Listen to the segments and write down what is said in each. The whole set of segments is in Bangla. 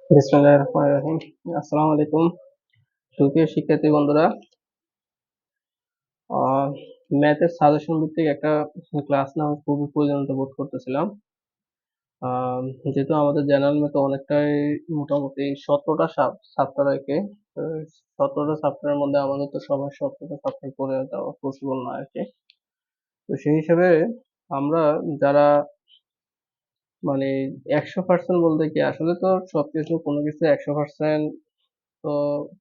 বিসমিল্লাহির রহমানির রহিম। আসসালামু আলাইকুম। সুপ্রিয় শিক্ষার্থী বন্ধুরা, ম্যাথের সাজেশন ভিত্তিক একটা ক্লাস নেওয়া খুবই প্রয়োজনীয়তা বোধ করতেছিলাম। যেহেতু আমাদের জেনারেল ম্যাথে অনেকটাই মোটামুটি 17টা চ্যাপ্টার আরকি। তো 17টা চ্যাপ্টারের মধ্যে আমাদের তো সবার 17টা চ্যাপ্টার পড়ে যাওয়া পসিবল না আরকি। তো সেই হিসেবে আমরা যারা মানে 100% বলতে কি আসলে তো সবকিছু কোনো কিছু 100% তো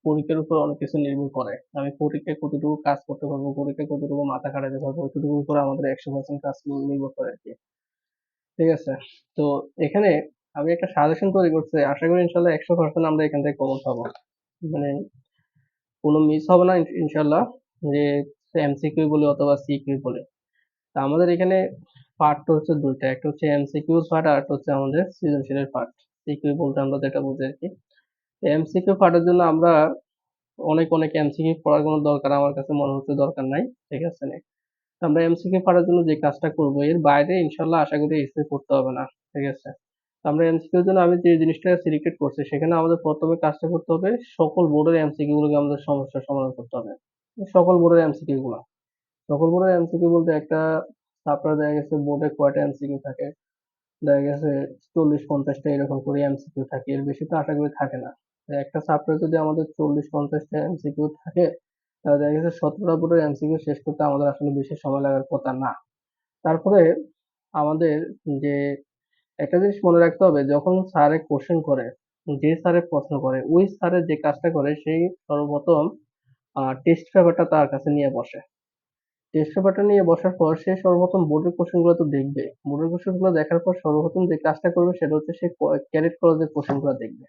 পরীক্ষার উপর অনেক কিছু নির্ভর করে। আমি পরীক্ষায় কতটুকু কাজ করতে পারবো, পরীক্ষায় কতটুকু মাথা খাটাতে পারবো, এতটুকুর উপর আমাদের 100% কাজ নির্ভর করে আরকি। ঠিক আছে? তো এখানে আমি একটা সাজেশন তৈরি করছি। আশা করি ইনশাআল্লাহ 100% আমরা এখান থেকে কমন পাবো। মানে কোনো মিস হবে না ইনশাআল্লাহ, যে এমসিকিউ বলি অথবা সিকিউ বলি। তা আমাদের এখানে পার্ট তো হচ্ছে ২ টা। একটা হচ্ছে এমসিকিউর পার্ট, আরেকটা হচ্ছে আমাদের সৃজনশীলের পার্ট। সিকিউ বলতে আমরা যেটা বুঝি আরকি। এমসিকিউ পার্টের জন্য আমরা অনেক এমসিকিউ পড়ার কোনো দরকার আমার কাছে মনে হচ্ছে দরকার নাই। ঠিক আছে নে? তো আমরা এমসিকিউ পড়ার জন্য যে কাজটা করবো এর বাইরে ইনশাআল্লাহ আশা করি এসে পড়তে হবে না। ঠিক আছে? তো আমরা এমসিকিউ এর জন্য আমি যে জিনিসটা সিলেক্টেড করছি সেখানে আমাদের ১ম এ কাজটা করতে হবে সকল বোর্ডের এমসিকিউ গুলোকে আমাদের সমস্যার সমাধান করতে হবে। সকল বোর্ডের এমসিকিউ গুলা। সকল বোর্ডের এমসিকিউ বলতে একটা আপনার দেখা গেছে বোর্ডে কয়টা এমসিকিউ থাকে? দেখা গেছে ৪০-৫০ টা এরকম করে এমসিকিউ থাকে। এর বেশি তো আশা করি থাকে না। তো একটা চ্যাপ্টারে যদি আমাদের ৪০-৫০ টা এমসিকিউ থাকে, তাহলে দেখা গেছে ১৭ টা বোর্ডের এমসিকিউ শেষ করতে আমাদের আসলে বেশি সময় লাগার কথা না। তারপরে আমাদের যে একটা জিনিস মনে রাখতে হবে, যখন স্যারে কোয়েশ্চেন করে, যে স্যারে প্রশ্ন করে, ওই স্যারের যে কাজটা করে সেই সর্বপ্রথম টেস্ট পেপারটা তার কাছে নিয়ে বসে। টেস্ট পেপারটা নিয়ে বসার পর সে সর্বপ্রথম বোর্ডের কোশ্চেন গুলো তো দেখবে। বোর্ডের কোশ্চেন গুলো দেখার পর সর্বপ্রথম যে কাজটা করবে সেটা হচ্ছে সে ক্যাডেট কলেজের কোশ্চেন গুলো দেখবে।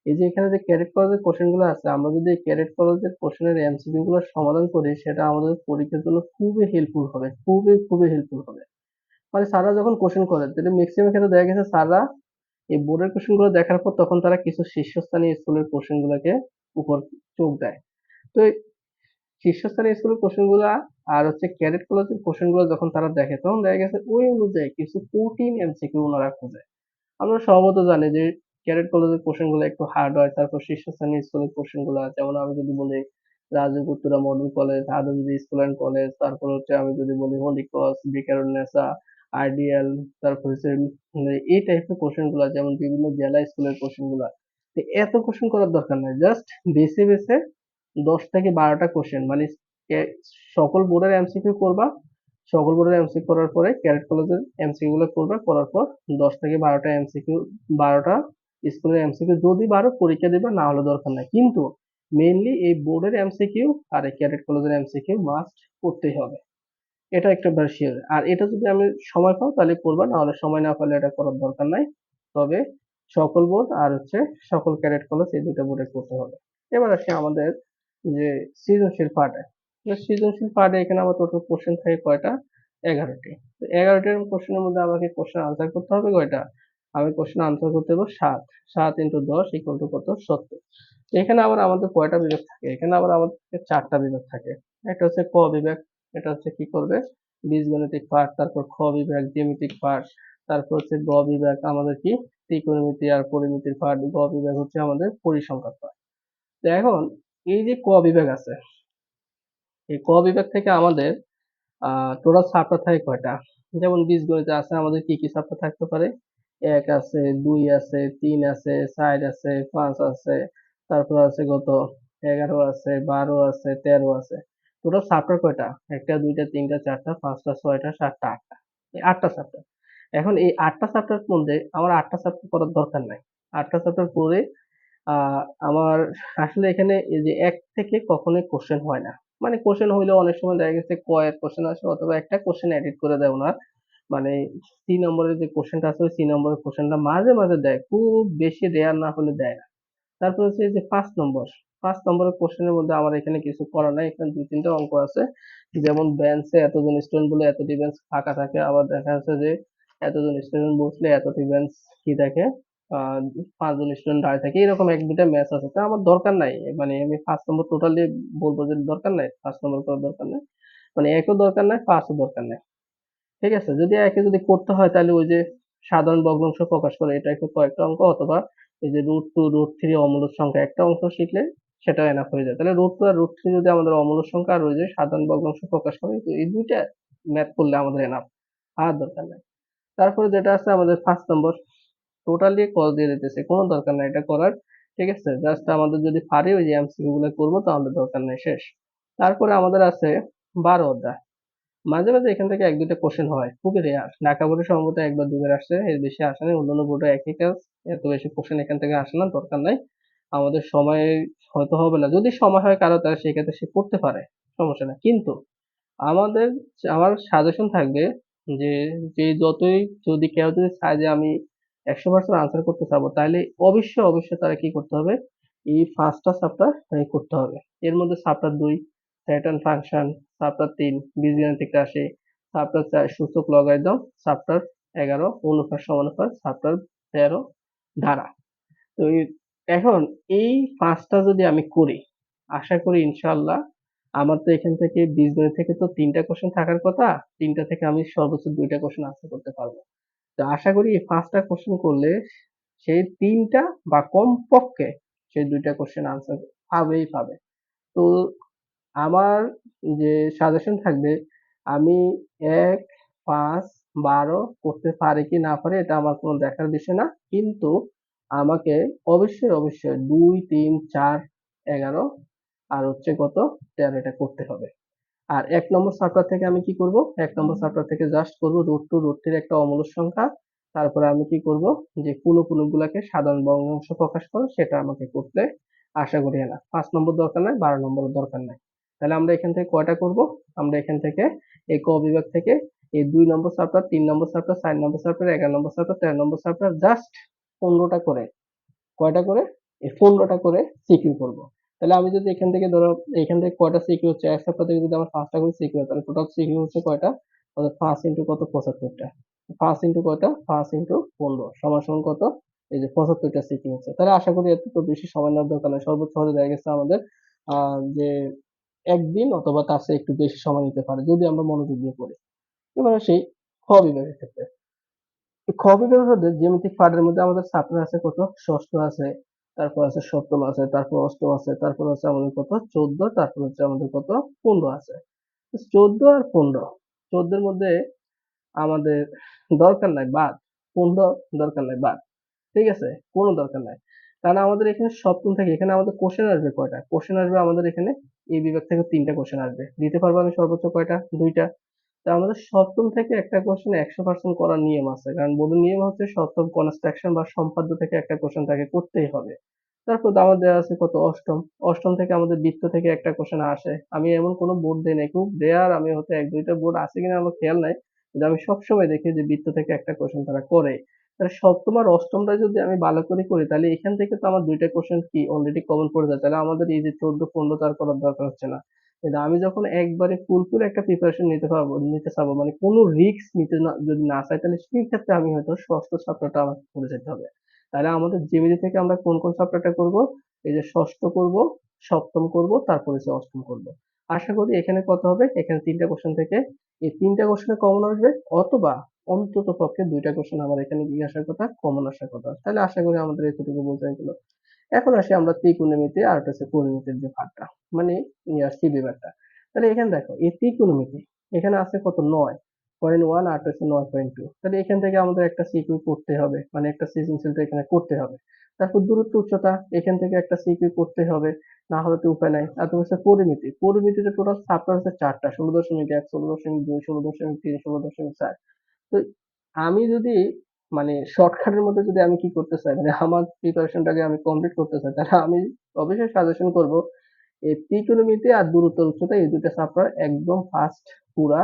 এই যে এখানে যে ক্যাডেট কলেজের কোশ্চেন গুলো আছে, আমরা যদি এই ক্যাডেট কলেজের কোশ্চেনের এমসিকিউ গুলো সমাধান করি সেটা আমাদের পরীক্ষার জন্য খুবই হেল্পফুল হবে, খুবই হেল্পফুল হবে। মানে স্যাররা যখন কোশ্চেন করে তাহলে ম্যাক্সিমাম ক্ষেত্রে দেখা গেছে স্যাররা এই বোর্ডের কোশ্চেন গুলো দেখার পর তখন তারা কিছু শীর্ষস্থানীয় স্কুলের কোশ্চেন গুলোকে উপর চোখ দেয়। তো শীর্ষস্থানীয় স্কুলের কোশ্চেন গুলা আর হচ্ছে ক্যাডেট কলেজের কোশ্চেন গুলো যখন তারা দেখে তখন দেখা গেছে ওই অনুযায়ী কিছু কঠিন এমসিকিউ ওনারা খোঁজে। আমরা সম্ভবত জানি যে ক্যাডেট কলেজের কোশ্চেন গুলো একটু হার্ড হয়, তারপর শীর্ষস্থানীয় স্কুলের কোশ্চেন গুলা যেমন আমি যদি বলি রাজু গুপ্তরা model college, Habibur school and college, তারপর হচ্ছে আমি যদি বলি হলি ক্রস, বিকারুন্নেসা, আইডিয়াল, তারপর হচ্ছে এই টাইপের কোশ্চেন গুলা যেমন বিভিন্ন জেলা স্কুলের কোশ্চেন গুলা। তো এত কোশ্চেন করার দরকার নাই, জাস্ট বেছে ১০ থেকে ১২টা কোশ্চেন মানে এ সকল বোর্ডের এমসিকিউ করবা। সকল বোর্ডের এমসিকিউ করার পরে ক্যাডেট কলেজের এমসিকিউ গুলো করবা। করার পর ১০ থেকে ১২টা এমসিকিউ ১২টা স্কুলের এমসিকিউ যদি পারো পরীক্ষা দিবা, না হলে দরকার নাই। কিন্তু মেইনলি এই বোর্ডের এমসিকিউ আর এই ক্যাডেট কলেজের এমসিকিউ মাস্ট করতেই হবে। এটা একেবারে শিওর। আর এটা যদি আমি সময় পাও তাহলে করবা, না হলে সময় না পারলে এটা করার দরকার নাই। তবে সকল বোর্ড আর হচ্ছে সকল ক্যাডেট কলেজ এই ২ টা বোর্ডে করতে হবে। এবার আসি আমাদের যে সৃজনশীল পার্টে। সৃজনশীল পার্টে এখানে আমার টোটাল কোশ্চেন থাকে কয়টা? ১১ টি। তো ১১ টির কোশ্চেনের মধ্যে আমাকে কোশ্চেন আনসার করতে হবে কয়টা? আমি কোশ্চেন আনসার করতে হবে ৭। ৭ × ১০ = কত? ৭০। এখানে আবার আমাদের কয়টা বিভাগ থাকে? এখানে আবার আমাদের ৪ টা বিভাগ থাকে। একটা হচ্ছে ক বিভাগ, এটা হচ্ছে কি করবে? বীজগণিতিক পার্ট, তারপর খ বিভাগ জ্যামিতিক পার্ট, তারপর হচ্ছে গ বিভাগ আমাদের কি ত্রিকোণমিতি আর পরিমিতির পার্ট, গ বিভাগ হচ্ছে আমাদের পরিসংখ্যান পার্ট। তো এখন এই যে ক বিভাগ আছে, এই ক বিভাগ থেকে আমাদের টোটাল চ্যাপ্টার থাকে কয়টা? যেমন বীজগণিতে আছে আমাদের কি চ্যাপ্টার থাকতে পারে? ১ আছে, ২ আছে, ৩ আছে, ৪ আছে, ৫ আছে, তারপর আছে কত ১১ আছে, ১২ আছে, ১৩ আছে। টোটাল চ্যাপ্টার কয়টা? ১ টা, ২ টা, ৩ টা, ৪ টা, ৫ টা, ৬ টা, ৭ টা, ৮ টা। এই ৮ টা চ্যাপ্টার। এখন এই ৮ টা চ্যাপ্টারের মধ্যে আমার ৮ টা চ্যাপ্টার পড়ার দরকার নাই। ৮ টা চ্যাপ্টার পড়ে আ আমার আসলে এখানে এই যে ১ থেকে কখনোই কোশ্চেন হয় না। মানে কোশ্চেন হইলেও অনেক সময় দেখা গেছে ক এর কোশ্চেন আসে অথবা একটা কোশ্চেন এডিট করে দেয় উনার। মানে ৩ নম্বরের যে কোশ্চেনটা আছে ওই ৩ নম্বরের কোশ্চেনটা মাঝে দেয়। খুব বেশি রেয়ার না হলে দেয় না। তারপর হচ্ছে এই যে ৫ নম্বর। ৫ নম্বরের কোশ্চেনের মধ্যে আমার এখানে কিছু করার নাই। এখানে ২-৩ টা অঙ্ক আছে। যেমন বেঞ্চে এতজন স্টুডেন্ট বলে এতটি বেঞ্চ ফাঁকা থাকে। আবার দেখা যাচ্ছে যে এতজন স্টুডেন্ট বসলে এতটি বেঞ্চ কি থাকে? আ ৫ জন স্টুডেন্ট দাঁড়ায় থাকে। এরকম ১-২ টা ম্যাথস আছে। তো আমার দরকার নাই। মানে আমি ৫ নম্বর টোটালি বলব যে দরকার নাই। ৫ নম্বর করার দরকার নাই। মানে ১ ও দরকার নাই, ৫ ও দরকার নাই। ঠিক আছে? যদি ১ এ যদি করতে হয় তাহলে ওই যে সাধারণ ভগ্নাংশ প্রকাশ করে এই টাইপের কয়েকটা অঙ্ক অথবা এই যে √2 √3 অমূলদ সংখ্যা একটা অংশ শিখলে সেটাও এনাফ হয়ে যায়। তাহলে √2 আর √3 যদি আমাদের অমূলদ সংখ্যা আর ওই যে সাধারণ ভগ্নাংশ প্রকাশ করে, তো এই দুইটা ম্যাথ করলে আমাদের এনাফ, আর দরকার নাই। তারপরে যেটা আছে আমাদের 5 নম্বর, টোটালি কল দিয়ে দিতেছে, কোনো দরকার নাই এটা করার। ঠিক আছে, জাস্ট আমাদের যদি পারি ওই যে এমসিকিউ গুলো করবো, তাহলে দরকার নাই, শেষ। তারপরে আমাদের আছে 12 অধ্যায়। মাঝে মাঝে এখান থেকে এক দুইটা কোশ্চেন হয়, খুবই রেয়ার। ঢাকা বোর্ডে সম্ভবত একবার দুবার আসছে, এর বেশি আসে নাই। অন্যান্য বোর্ডে একই কাজ, এত বেশি কোশ্চেন এখান থেকে আসে না, দরকার নাই। আমাদের সময় হয়তো হবে না, যদি সময় হয় কারো তাহলে সেক্ষেত্রে সে করতে পারে, সমস্যা নেই। কিন্তু আমাদের, আমার সাজেশন থাকবে যে, যে যতই, যদি কেউ যদি চায় যে আমি 100% আনসার করতে চাবো, তাহলে অবশ্যই অবশ্যই তারা কি করতে হবে, এই 5টা চ্যাপ্টার করতে হবে। এর মধ্যে চ্যাপ্টার 2 প্যাটার্ন ফাংশন, চ্যাপ্টার 3 বীজগাণিতিক রাশি, চ্যাপ্টার 4 সূচক লগারিদম, চ্যাপ্টার 11 অনুপাত সমানুপাত, চ্যাপ্টার 13 ধারা। তো এখন এই 5টা যদি আমি করি, আশা করি ইনশাআল্লাহ আমার তো এখান থেকে বীজগণিত থেকে তো 3টা কোশ্চেন থাকার কথা, 3টা থেকে আমি সর্বোচ্চ 2টা কোশ্চেন আনসার করতে পারবো। তো আশা করি এই 5টা কোশ্চেন করলে সেই 3টা বা কমপক্ষে সেই 2টা কোশ্চেন আনসার পাবেই পাবে। তো আমার যে সাজেশন থাকবে, আমি 1, 5, 12 করতে পারি কি না পারি এটা আমার কোনো দেখার বিষয় না। কিন্তু আমাকে অবশ্যই অবশ্যই 2, 3, 4, 11 আর হচ্ছে কত 13 এটা করতে হবে। আর 1 নম্বর চ্যাপ্টার থেকে আমি কি করব, 1 নম্বর চ্যাপ্টার থেকে জাস্ট করব √2 √3 একটা অমূলদ সংখ্যা। তারপরে আমি কি করব, যে পুনঃপুনগুলাকে সাধারণ ভগ্নাংশ প্রকাশ করো, সেটা আমাকে করতে আশা করি না। 5 নম্বর দরকার নাই, 12 নম্বরের দরকার নাই। তাহলে আমরা এখান থেকে কয়টা করব, আমরা এখান থেকে এই ক বিভাগ থেকে এই 2 নম্বর চ্যাপ্টার, 3 নম্বর চ্যাপ্টার, 4 নম্বর চ্যাপ্টার, 11 নম্বর চ্যাপ্টার, 13 নম্বর চ্যাপ্টার জাস্ট 15টা করে, কয়টা করে, এই 15টা করে সিকিউ করব। তাহলে আমি যদি এখান থেকে ধরো, এখান থেকে কয়টা সিকিউ হচ্ছে, এক সপ্তাহ থেকে যদি আমার 5টা করে সিকিউ হয়, তাহলে টোটাল সিকিউ হচ্ছে কয়টা, অর্থাৎ 5 ইন্টু কত, 75টা। 5 ইন্টু কয়টা, 5 ইন্টু 15 সমান সমান কত, এই যে 75টা সিকিউ হচ্ছে। তাহলে আশা করি এত তো বেশি সময় নেওয়ার দরকার নেই, সর্বোচ্চ হলে দেখা গেছে আমাদের যে একদিন অথবা তার চেয়ে একটু বেশি সময় নিতে পারে যদি আমরা মনোযোগ দিয়ে পড়ি। এবার সেই খ বিভাগের ক্ষেত্রে, খ বিভাগের মধ্যে জ্যামিতিক পাঠের মধ্যে আমাদের চ্যাপ্টার আছে কত, ষষ্ঠ আছে, তারপর আছে সপ্তম আছে, তারপর অষ্টম আছে, তারপর আছে আমাদের কত 14, তারপর হচ্ছে আমাদের কত 15 আছে। 14 আর 15, 14 এর মধ্যে আমাদের দরকার নাই বাদ, 15 দরকার নাই বাদ, ঠিক আছে, কোনো দরকার নাই। কারণ আমাদের এখানে সপ্তম থেকে এখানে আমাদের কোশ্চেন আসবে কয়টা, কোশ্চেন আসবে আমাদের এখানে এই বিভাগ থেকে 3টা কোশ্চেন আসবে, দিতে পারবো আমি সর্বোচ্চ কয়টা, 2টা। তা আমাদের সপ্তম থেকে একটা কোশ্চেন 100% করার নিয়ম আছে, কারণ বোর্ডের নিয়ম হচ্ছে সপ্তম কনস্ট্রাকশন বা সম্পাদ্য থেকে একটা কোশ্চেন তাকে করতেই হবে। তারপর তো আমাদের আছে কত অষ্টম, অষ্টম থেকে আমাদের বৃত্ত থেকে একটা কোশ্চেন আসে। আমি এমন কোনো বোর্ড দেই নাই, খুব রেয়ার, আমি হয়তো এক দুইটা বোর্ড আছে কিনা আমার খেয়াল নাই, কিন্তু আমি সবসময় দেখি যে বৃত্ত থেকে একটা কোশ্চেন তারা করে। তাহলে সপ্তম আর অষ্টমটা যদি আমি ভালো করে করি, তাহলে এখান থেকে তো আমার 2টা কোশ্চেন কি অলরেডি কমন পড়ে যায়, তাহলে আমাদের এই যে 14 15 তার করার দরকার হচ্ছে না। কিন্তু আমি যখন একবারে ফুলফিল একটা প্রিপারেশন নিতে চাবো, মানে কোনো রিস্ক নিতে না, যদি না চাই, তাহলে সেই ক্ষেত্রে আমি হয়তো ষষ্ঠ চ্যাপ্টারটা আমাকে করে যেতে হবে। তাহলে আমাদের জিমিতি থেকে আমরা কোন কোন চ্যাপ্টারটা করব, এই যে ষষ্ঠ করব, সপ্তম করব, তারপর হচ্ছে অষ্টম করব। আশা করি এখানে কত হবে, এখানে 3টা কোশ্চেন থেকে এই 3টা কোশ্চেনে কমন আসবে, অথবা অন্তত পক্ষে 2টা কোশ্চেন আমার এখানে কি আসার কথা, কমন আসার কথা। তাহলে আশা করি আমাদের এতটুকু বোঝাই গেল। এখন আসি আমরা ত্রিকোণমিতি আর হচ্ছে পরিমিতির যে ভাগটা, মানে সি বিভাগটা। তাহলে এখানে দেখো এই ত্রিকোণমিতি, এখানে আছে কত 9.1 আর হচ্ছে 9.2। তাহলে এখান থেকে আমাদের একটা সিকিউ করতে হবে, মানে একটা সৃজনশীল তো এখানে করতে হবে। তারপর দূরত্ব উচ্চতা, এখান থেকে একটা সিকিউ করতে হবে, না হলে তো উপায় নাই। আর তো হচ্ছে পরিমিতি, পরিমিতিতে টোটাল চ্যাপ্টার হচ্ছে 4টা, 16.1, 16.2, 16.3, 16.4। তো আমি যদি মানে শর্টকাটের মধ্যে যদি আমি কি করতে চাই, মানে আমার প্রিপারেশনটাকে আমি কমপ্লিট করতে চাই, তাহলে আমি অবশ্যই সাজেশন করব এই ত্রিকোণমিতি আর দূরত্ব উচ্চতা, এই দুইটা চ্যাপ্টার একদম ফার্স্ট পুরা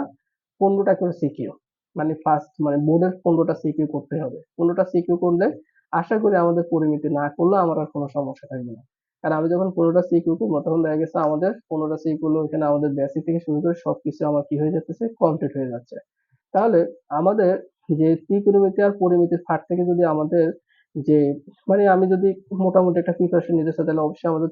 15টা করে সিকিউ, মানে ফার্স্ট মানে বোর্ডের 15টা সিকিউ করতে হবে। 15টা সিকিউ করলে আশা করি আমাদের পরিমিতি না করলে আমার আর কোনো সমস্যা থাকবে না। কারণ আমি যখন 15টা সিকিউ করবো, তখন দেখা গেছে আমাদের 15টা সিকিউ করলে এখানে আমাদের বেসিক থেকে শুরু করে সবকিছু আমার কি হয়ে যাচ্ছে, কমপ্লিট হয়ে যাচ্ছে। তাহলে আমাদের যে ত্রিকোণমিতি আর পরিমিতির পাঠ থেকে যদি আমাদের যে, মানে আমি যদি মোটামুটি একটা প্রিপারেশন নিতে চাই, তাহলে অবশ্যই আমাদের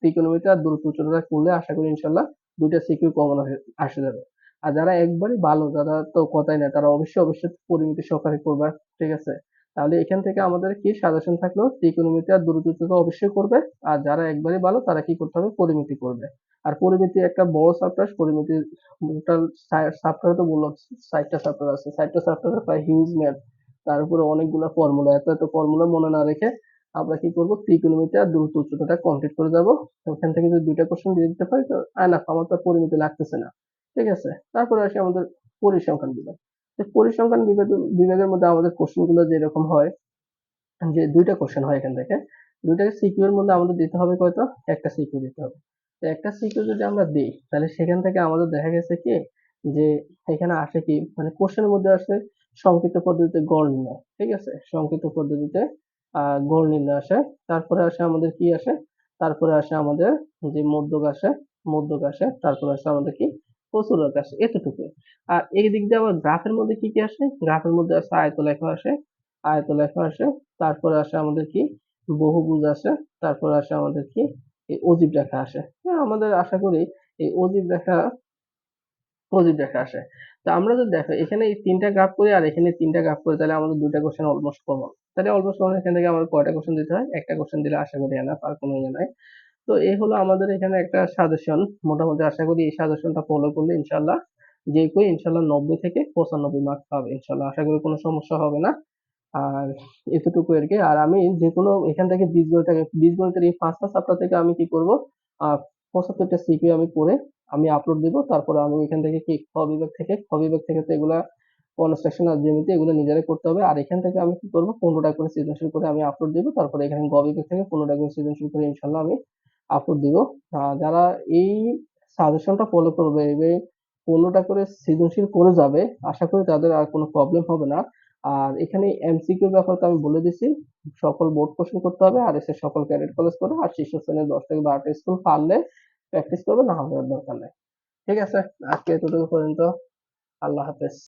ত্রিকোণমিতি আর দূরত্ব উচ্চতা করলে আশা করি ইনশাল্লাহ 2টা সিকিউ কমন আসে যাবে। আর যারা একবারই ভালো, যারা তো কথাই না, তারা অবশ্যই অবশ্যই পরিমিতি সহকারে করবা, ঠিক আছে। তাহলে এখান থেকে আমাদের কি সাজেশন থাকলো, ত্রিকোণমিতি আর দ্রুত উচ্চতা অবশ্যই করবে। আর যারা একবারে ভালো তারা কি করতে হবে, পরিমিতি করবে। আর পরিমিতি একটা বড় চ্যাপ্টার, পরিমিতি টোটাল চ্যাপ্টার তো বললাম 60টা চ্যাপ্টার আছে, 60টা চ্যাপ্টারে প্রায় হিউজ ম্যাথ, তার উপরে অনেকগুলো ফর্মুলা, এত এত ফর্মুলা মনে না রেখে আমরা কি করব, ত্রিকোণমিতি আর দ্রুত উচ্চতাটা কমপ্লিট করে যাব। ওখান থেকে যদি দুইটা কোশ্চেন দিয়ে দিতে পারি তো এনাফ, আমার তো আর পরিমিতি লাগতেছে না। ঠিক আছে, তারপরে আসি আমাদের পরিসংখ্যান বিভাগ। তো পরিসংখ্যান বিভাগের মধ্যে আমাদের কোশ্চেন গুলো যেরকম হয়, যে দুইটা কোশ্চেন হয় এখান থেকে, দুইটা সিকিউ এর মধ্যে আমাদের দিতে হবে কয়টা, একটা সিকিউ দিতে হবে। তো একটা সিকিউ যদি আমরা দিই তাহলে সেখান থেকে আমাদের দেখা গেছে কি, যে এখানে আসে কি, মানে কোশ্চেনের মধ্যে আসে সংক্ষিপ্ত পদ্ধতিতে গড় নির্ণয়। ঠিক আছে, সংক্ষিপ্ত পদ্ধতিতে গড় নির্ণয় আসে। তারপরে আসে আমাদের কি আসে, তারপরে আসে আমাদের যে মধ্যক আসে, মধ্যক আসে, তারপরে আসে আমাদের কি, প্রচুরক আসে, এতটুকু। আর এই দিক দিয়ে আবার গ্রাফের মধ্যে কি কি আসে, গ্রাফের মধ্যে আসে আয়তলেখা আসে, আয়তলেখা আসে, তারপরে আসে আমাদের কি, বহুভুজ আসে, তারপরে আসে আমাদের কি, এই অজীব রেখা আসে। হ্যাঁ, আমাদের আশা করি এই অজীব রেখা, অজীব রেখা আসে। তো আমরা যদি দেখো এখানে এই তিনটা গ্রাফ করি আর এখানে তিনটা গ্রাফ করি, তাহলে আমাদের দুইটা কোশ্চেন অলমোস্ট কমন। তাহলে অলমোস্ট কমন, এখান থেকে আমাদের কয়টা কোশ্চেন দিতে হয়, একটা কোশ্চেন দিলে আশা করি এনাফ, আর কোনো ইয়ে নাই। তো এই হলো আমাদের এখানে একটা সাজেশন। মোটামুটি আশা করি এই সাজেশনটা ফলো করলে ইনশাল্লাহ যে কেউ ইনশাল্লাহ 90 থেকে 95 মার্ক পাবে ইনশাল্লাহ, আশা করি কোনো সমস্যা হবে না। আর এতটুকু আর কি। আর আমি যে কোনো এখান থেকে বীজগণিতের এই পাঁচটা চ্যাপ্টার থেকে আমি কি করব, আহ 75টা সিকিউ আমি করে আমি আপলোড দিব। তারপরে আমি এখান থেকে কি, খ বিভাগ থেকে তো এগুলা কনস্ট্রাকশন আর জ্যামিতি এগুলো নিজেরাই করতে হবে। আর এখান থেকে আমি কি করব, 15টা করে সৃজনশীল করে আমি আপলোড দিব। তারপরে এখানে গ বিভাগ থেকে 15টা করে সৃজনশীল করে ইনশাল্লাহ আমি আপলোড দিব। যারা এই সাজেশনটা ফলো করবে এবং 15টা করে সৃজনশীল করে যাবে, আশা করি তাদের আর কোনো প্রবলেম হবে না। আর এখানে এমসিকিউ ব্যাপার তো আমি বলে দিছি, সকল বোর্ড কোশ্চেন করতে হবে আর এসে সকল ক্যাডেট কলেজ করে, আর শীর্ষ শ্রেণীর 10 থেকে 12টা স্কুল পারলে প্র্যাকটিস করবে, না হলে আর দরকার নাই। ঠিক আছে, আজকে এতটুকু পর্যন্ত। আল্লাহ হাফেজ।